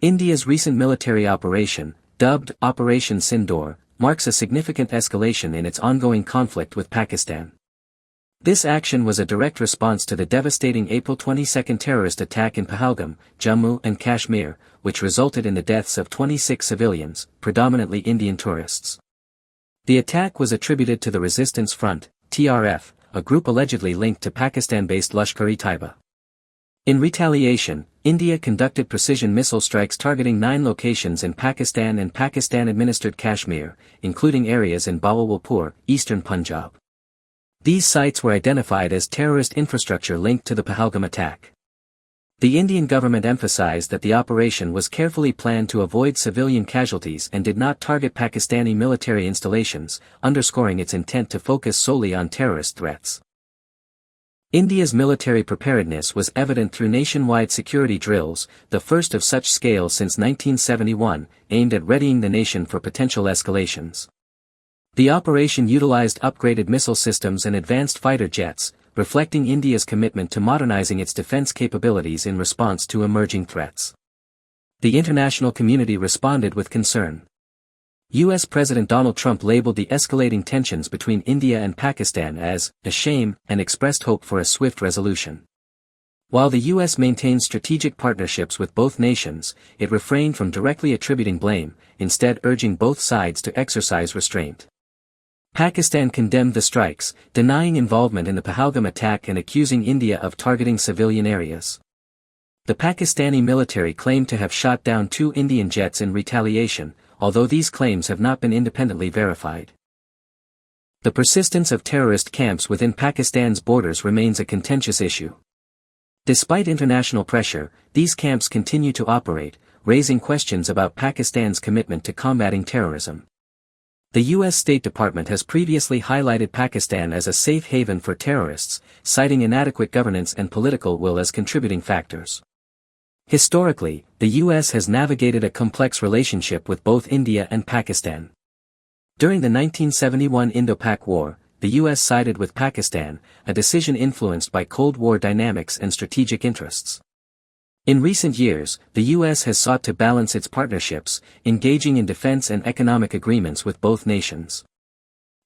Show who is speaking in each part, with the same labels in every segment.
Speaker 1: India's recent military operation, dubbed Operation Sindoor, marks a significant escalation in its ongoing conflict with Pakistan. This action was a direct response to the devastating April 22 terrorist attack in Pahalgam, Jammu and Kashmir, which resulted in the deaths of 26 civilians, predominantly Indian tourists. The attack was attributed to the Resistance Front, TRF, a group allegedly linked to Pakistan-based Lashkar-e-Taiba. In retaliation, India conducted precision missile strikes targeting 9 locations in Pakistan and Pakistan-administered Kashmir, including areas in Bahawalpur, eastern Punjab. These sites were identified as terrorist infrastructure linked to the Pahalgam attack. The Indian government emphasized that the operation was carefully planned to avoid civilian casualties and did not target Pakistani military installations, underscoring its intent to focus solely on terrorist threats. India's military preparedness was evident through nationwide security drills, the first of such scale since 1971, aimed at readying the nation for potential escalations. The operation utilized upgraded missile systems and advanced fighter jets, reflecting India's commitment to modernizing its defense capabilities in response to emerging threats. The international community responded with concern. U.S. President Donald Trump labeled the escalating tensions between India and Pakistan as a shame and expressed hope for a swift resolution. While the U.S. maintained strategic partnerships with both nations, it refrained from directly attributing blame, instead urging both sides to exercise restraint. Pakistan condemned the strikes, denying involvement in the Pahalgam attack and accusing India of targeting civilian areas. The Pakistani military claimed to have shot down 2 Indian jets in retaliation, although these claims have not been independently verified. The persistence of terrorist camps within Pakistan's borders remains a contentious issue. Despite international pressure, these camps continue to operate, raising questions about Pakistan's commitment to combating terrorism. The U.S. State Department has previously highlighted Pakistan as a safe haven for terrorists, citing inadequate governance and political will as contributing factors. Historically, the U.S. has navigated a complex relationship with both India and Pakistan. During the 1971 Indo-Pak War, the U.S. sided with Pakistan, a decision influenced by Cold War dynamics and strategic interests. In recent years, the U.S. has sought to balance its partnerships, engaging in defense and economic agreements with both nations.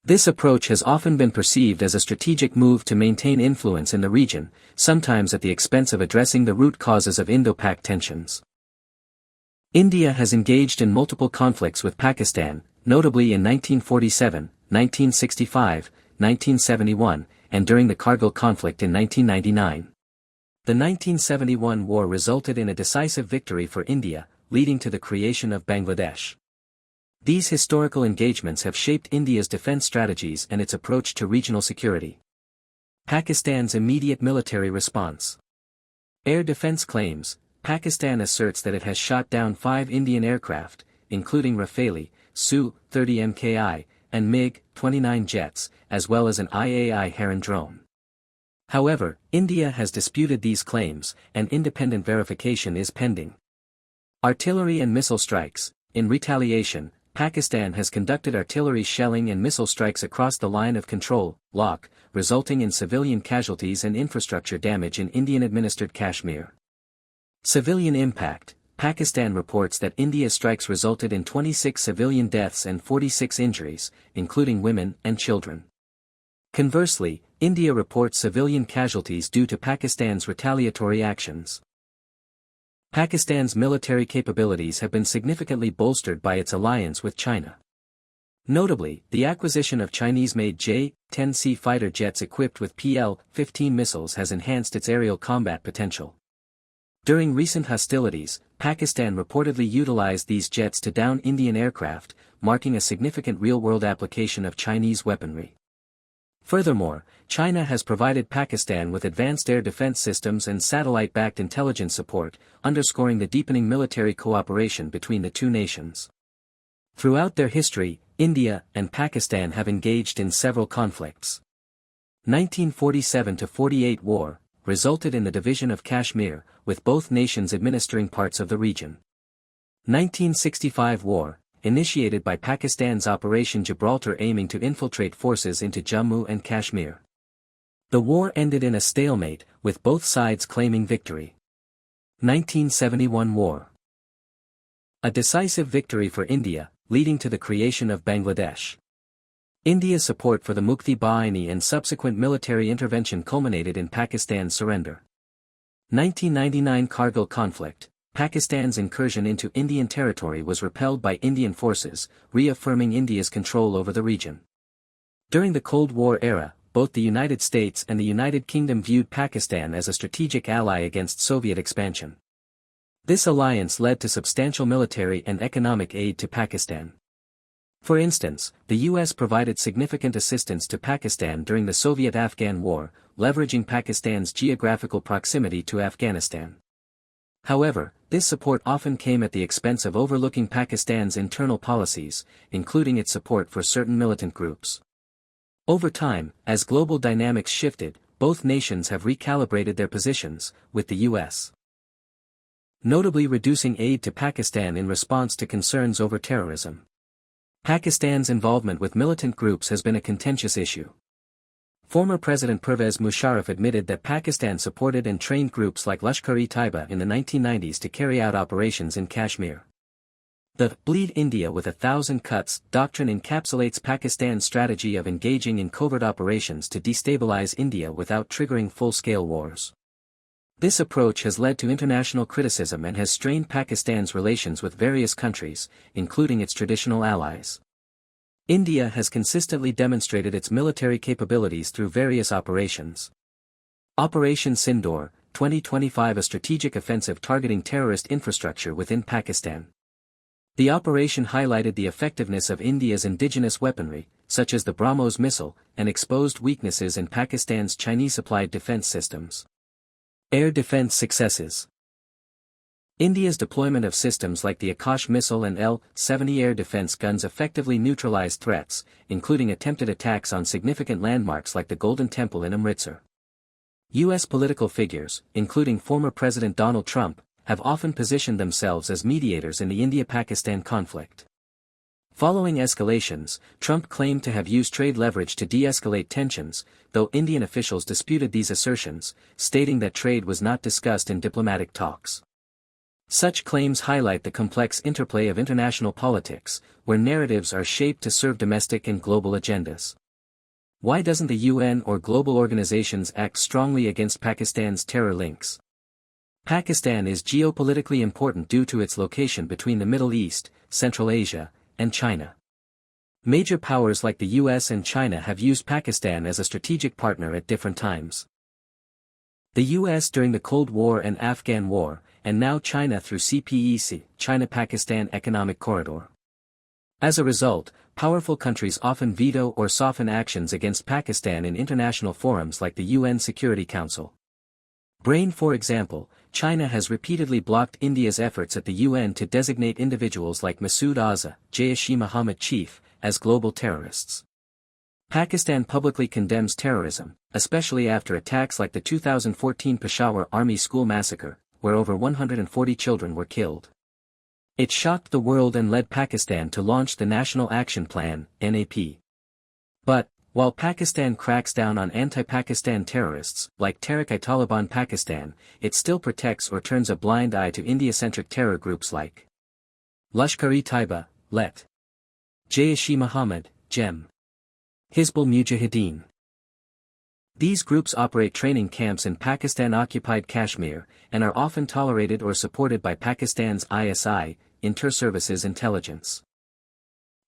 Speaker 1: This approach has often been perceived as a strategic move to maintain influence in the region, sometimes at the expense of addressing the root causes of Indo-Pak tensions. India has engaged in multiple conflicts with Pakistan, notably in 1947, 1965, 1971, and during the Kargil conflict in 1999. The 1971 war resulted in a decisive victory for India, leading to the creation of Bangladesh. These historical engagements have shaped India's defense strategies and its approach to regional security. Pakistan's immediate military response. Air defense claims. Pakistan asserts that it has shot down 5 Indian aircraft, including Rafale, Su-30 Mki, and MiG-29 jets, as well as an IAI Heron drone. However, India has disputed these claims, and independent verification is pending. Artillery and missile strikes. In retaliation, Pakistan has conducted artillery shelling and missile strikes across the line of control, LOC, resulting in civilian casualties and infrastructure damage in Indian-administered Kashmir. Civilian impact. Pakistan reports that India's strikes resulted in 26 civilian deaths and 46 injuries, including women and children. Conversely, India reports civilian casualties due to Pakistan's retaliatory actions. Pakistan's military capabilities have been significantly bolstered by its alliance with China. Notably, the acquisition of Chinese-made J-10C fighter jets equipped with PL-15 missiles has enhanced its aerial combat potential. During recent hostilities, Pakistan reportedly utilized these jets to down Indian aircraft, marking a significant real-world application of Chinese weaponry. Furthermore, China has provided Pakistan with advanced air defense systems and satellite-backed intelligence support, underscoring the deepening military cooperation between the two nations. Throughout their history, India and Pakistan have engaged in several conflicts. 1947-48 war resulted in the division of Kashmir, with both nations administering parts of the region. 1965 war, initiated by Pakistan's Operation Gibraltar aiming to infiltrate forces into Jammu and Kashmir. The war ended in a stalemate, with both sides claiming victory. 1971 war. A decisive victory for India, leading to the creation of Bangladesh. India's support for the Mukti Bahini and subsequent military intervention culminated in Pakistan's surrender. 1999 Kargil conflict. Pakistan's incursion into Indian territory was repelled by Indian forces, reaffirming India's control over the region. During the Cold War era, both the United States and the United Kingdom viewed Pakistan as a strategic ally against Soviet expansion. This alliance led to substantial military and economic aid to Pakistan. For instance, the U.S. provided significant assistance to Pakistan during the Soviet-Afghan War, leveraging Pakistan's geographical proximity to Afghanistan. However, this support often came at the expense of overlooking Pakistan's internal policies, including its support for certain militant groups. Over time, as global dynamics shifted, both nations have recalibrated their positions, with the U.S. notably reducing aid to Pakistan in response to concerns over terrorism. Pakistan's involvement with militant groups has been a contentious issue. Former President Pervez Musharraf admitted that Pakistan supported and trained groups like Lashkar-e-Taiba in the 1990s to carry out operations in Kashmir. The "Bleed India with 1,000 Cuts" doctrine encapsulates Pakistan's strategy of engaging in covert operations to destabilize India without triggering full-scale wars. This approach has led to international criticism and has strained Pakistan's relations with various countries, including its traditional allies. India has consistently demonstrated its military capabilities through various operations. Operation Sindoor, 2025, a strategic offensive targeting terrorist infrastructure within Pakistan. The operation highlighted the effectiveness of India's indigenous weaponry, such as the BrahMos missile, and exposed weaknesses in Pakistan's Chinese-supplied defense systems. Air defense successes. India's deployment of systems like the Akash missile and L-70 air defense guns effectively neutralized threats, including attempted attacks on significant landmarks like the Golden Temple in Amritsar. U.S. political figures, including former President Donald Trump, have often positioned themselves as mediators in the India-Pakistan conflict. Following escalations, Trump claimed to have used trade leverage to de-escalate tensions, though Indian officials disputed these assertions, stating that trade was not discussed in diplomatic talks. Such claims highlight the complex interplay of international politics, where narratives are shaped to serve domestic and global agendas. Why doesn't the UN or global organizations act strongly against Pakistan's terror links? Pakistan is geopolitically important due to its location between the Middle East, Central Asia, and China. Major powers like the US and China have used Pakistan as a strategic partner at different times. The US during the Cold War and Afghan War, and now China through CPEC, China-Pakistan Economic Corridor. As a result, powerful countries often veto or soften actions against Pakistan in international forums like the UN Security Council. For example, China has repeatedly blocked India's efforts at the UN to designate individuals like Masood Azhar, Jaish-e-Mohammed chief, as global terrorists. Pakistan publicly condemns terrorism, especially after attacks like the 2014 Peshawar Army School massacre, where over 140 children were killed. It shocked the world and led Pakistan to launch the National Action Plan, NAP. But, while Pakistan cracks down on anti-Pakistan terrorists, like Tehrik-i-Taliban Pakistan, it still protects or turns a blind eye to India-centric terror groups like Lashkar-e-Taiba, LET, Jaish-e-Mohammed, JEM, Hizbul Mujahideen. These groups operate training camps in Pakistan-occupied Kashmir, and are often tolerated or supported by Pakistan's ISI, Inter-Services Intelligence.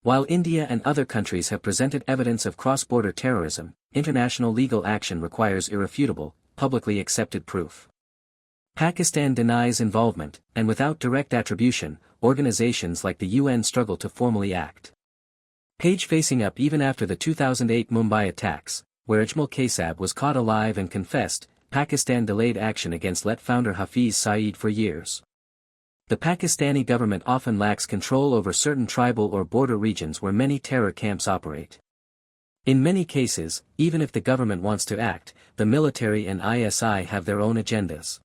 Speaker 1: While India and other countries have presented evidence of cross-border terrorism, international legal action requires irrefutable, publicly accepted proof. Pakistan denies involvement, and without direct attribution, organizations like the UN struggle to formally act. Page facing up even after the 2008 Mumbai attacks, where Ajmal Kasab was caught alive and confessed, Pakistan delayed action against LET founder Hafiz Saeed for years. The Pakistani government often lacks control over certain tribal or border regions where many terror camps operate. In many cases, even if the government wants to act, the military and ISI have their own agendas.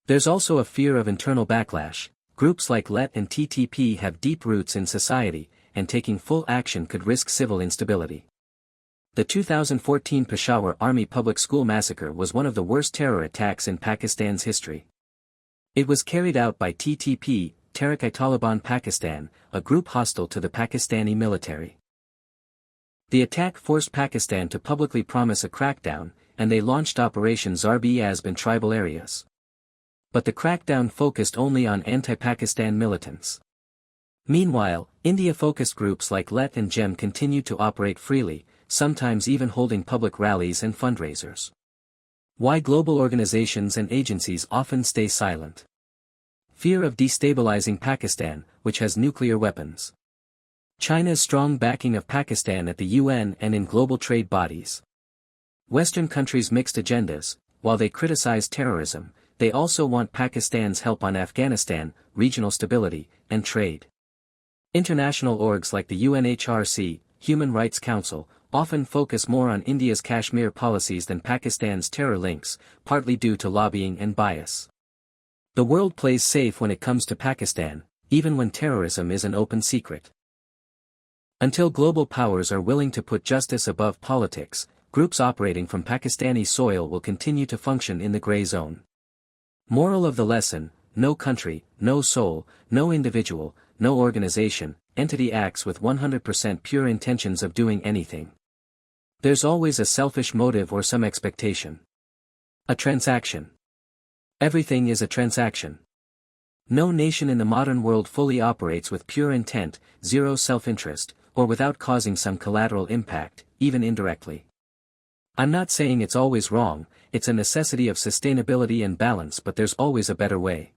Speaker 1: There's also a fear of internal backlash. Groups like LET and TTP have deep roots in society, and taking full action could risk civil instability. The 2014 Peshawar Army Public School massacre was one of the worst terror attacks in Pakistan's history. It was carried out by TTP, Tehrik-i-Taliban Pakistan, a group hostile to the Pakistani military. The attack forced Pakistan to publicly promise a crackdown, and they launched Operation Sindoor in tribal areas. But the crackdown focused only on anti-Pakistan militants. Meanwhile, India-focused groups like LET and GEM continued to operate freely, sometimes even holding public rallies and fundraisers. Why global organizations and agencies often stay silent. Fear of destabilizing Pakistan, which has nuclear weapons. China's strong backing of Pakistan at the UN and in global trade bodies. Western countries' mixed agendas. While they criticize terrorism, they also want Pakistan's help on Afghanistan, regional stability, and trade. International orgs like the UNHRC, Human Rights Council, often focus more on India's Kashmir policies than Pakistan's terror links, partly due to lobbying and bias. The world plays safe when it comes to Pakistan, even when terrorism is an open secret. Until global powers are willing to put justice above politics, groups operating from Pakistani soil will continue to function in the gray zone. Moral of the lesson: no country, no soul, no individual, no organization, entity acts with 100% pure intentions of doing anything. There's always a selfish motive or some expectation. A transaction. Everything is a transaction. No nation in the modern world fully operates with pure intent, zero self-interest, or without causing some collateral impact, even indirectly. I'm not saying it's always wrong, it's a necessity of sustainability and balance, but there's always a better way.